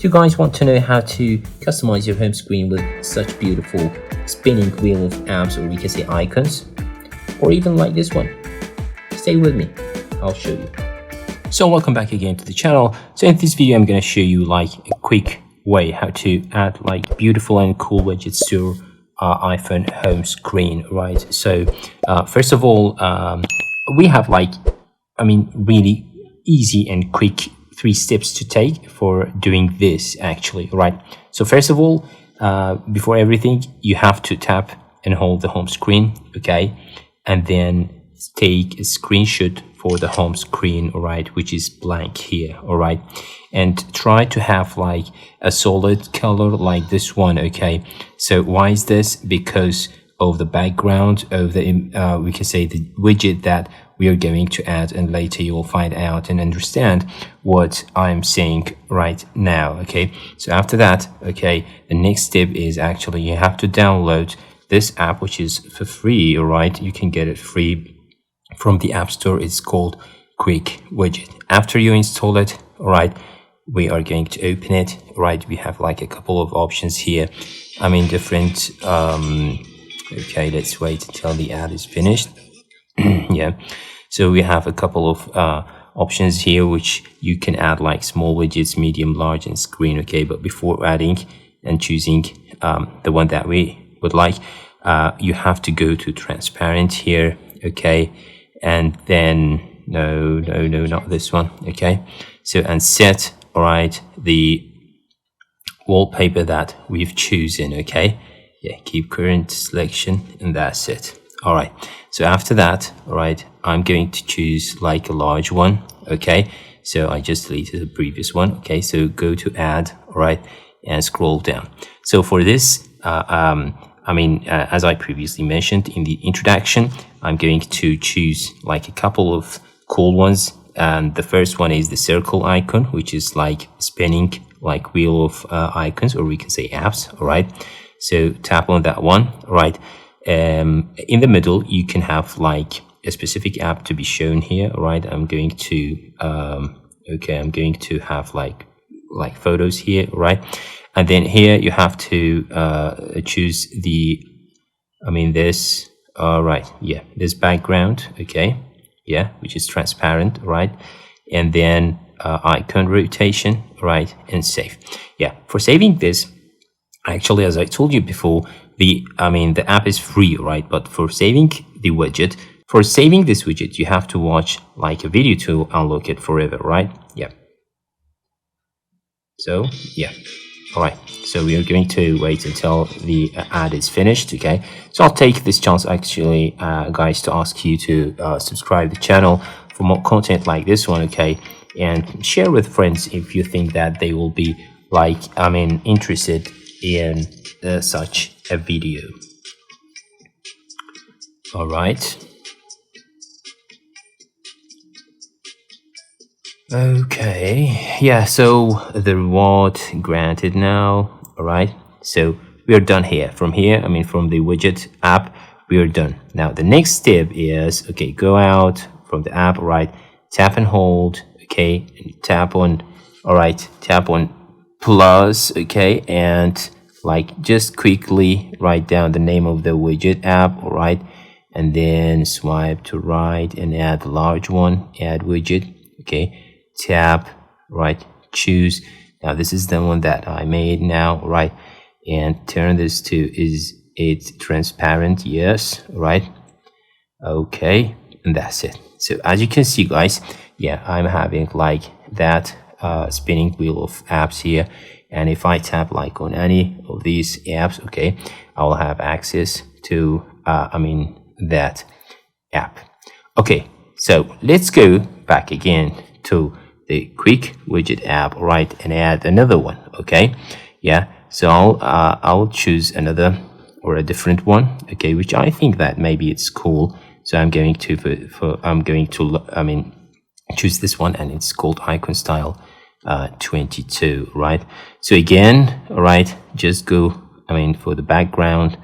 you guys want to know how to customize your home screen with such beautiful spinning wheel of apps, or we can say icons, or even like this one, stay with me, I'll show you. So welcome back again to the channel. So in this video I'm going to show you like a quick way how to add like beautiful and cool widgets to iPhone home screen, right? So first of all, we have like really easy and quick 3 steps to take for doing this actually, right? So first of all, before everything, you have to tap and hold the home screen, okay, and then take a screenshot for the home screen, all right, which is blank here, all right, and try to have like a solid color like this one, okay. So why is this? Because of the background of the we can say the widget that we are going to add, and later you will find out and understand what I'm saying right now, okay. So after that, okay, the next step is actually you have to download this app, which is for free, all right. You can get it free from the App Store. It's called Quick Widget. After you install it, all right, we are going to open it, right. We have like a couple of options here, different okay, let's wait until the ad is finished. Yeah, so we have a couple of options here which you can add, like small widgets, medium, large, and screen, okay. But before adding and choosing the one that we would like, you have to go to transparent here, okay, and then no, not this one, okay. So and set, all right, the wallpaper that we've chosen, okay. Yeah, keep current selection, and that's it. All right, so after that, all right, I'm going to choose like a large one, okay. So I just deleted the previous one, okay. So go to add, all right, and scroll down. So for this, as I previously mentioned in the introduction, I'm going to choose like a couple of cool ones, and the first one is the circle icon, which is like spinning like wheel of icons, or we can say apps, all right. So tap on that one, all right. In the middle you can have like a specific app to be shown here, all right. I'm going to I'm going to have like photos here, right. And then here you have to choose the this, all right, yeah, this background, okay, yeah, which is transparent, right. And then icon rotation, right, and save. Yeah, for saving this, actually, as I told you before, the app is free, right? But for saving the widget, for saving this widget, you have to watch like a video to unlock it forever, right? Yeah. So yeah, all right. So we are going to wait until the ad is finished, okay? So I'll take this chance actually, guys, to ask you to subscribe to the channel for more content like this one, okay? And share with friends if you think that they will be like interested in such a video. All right, okay, yeah, so the reward granted now, all right. So we are done here. From here, from the widget app, we are done. Now the next step is, okay, go out from the app, right, tap and hold, okay, and tap on, all right, tap on plus, okay, and like just quickly write down the name of the widget app, all right, and then swipe to right and add the large one, add widget, okay, tap, right, choose. Now this is the one that I made now, right, and turn this to, is it transparent? Yes, right, okay, and that's it. So as you can see, guys, yeah, I'm having like that spinning wheel of apps here. And if I tap like on any of these apps, okay, I will have access to that app. Okay, so let's go back again to the quick widget app, right, and add another one, okay. Yeah, so I'll choose another or a different one, okay, which I think that maybe it's cool. So I'm going to choose this one, and it's called icon style 22, right. So again, all right, just go for the background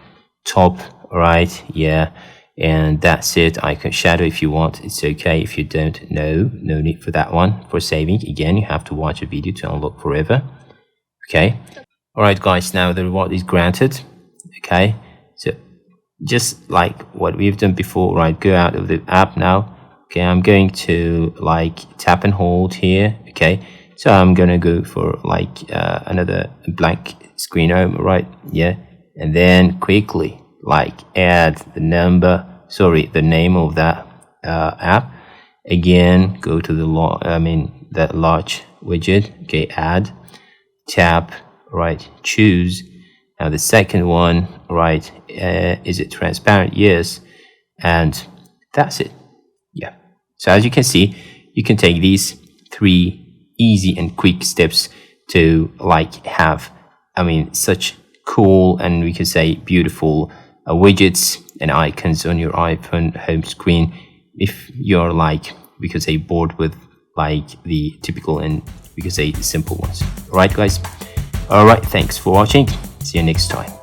top, all right, yeah, and that's it. Icon shadow if you want, it's okay. If you don't, no need for that one. For saving, again, you have to watch a video to unlock forever. Okay. All right, guys. Now the reward is granted. Okay. So just like what we've done before, right? Go out of the app now. Okay, I'm going to like tap and hold here. Okay, so I'm gonna go for like another blank screen home, right? Yeah, and then quickly like add the name of that app. Again, go to the that large widget. Okay, add, tap, right, choose. Now the second one, right, is it transparent? Yes, and that's it. Yeah. So as you can see, you can take these 3 easy and quick steps to like have, such cool and we can say beautiful widgets and icons on your iPhone home screen. If you're like, we could say bored with like the typical and we could say simple ones. All right, guys. All right. Thanks for watching. See you next time.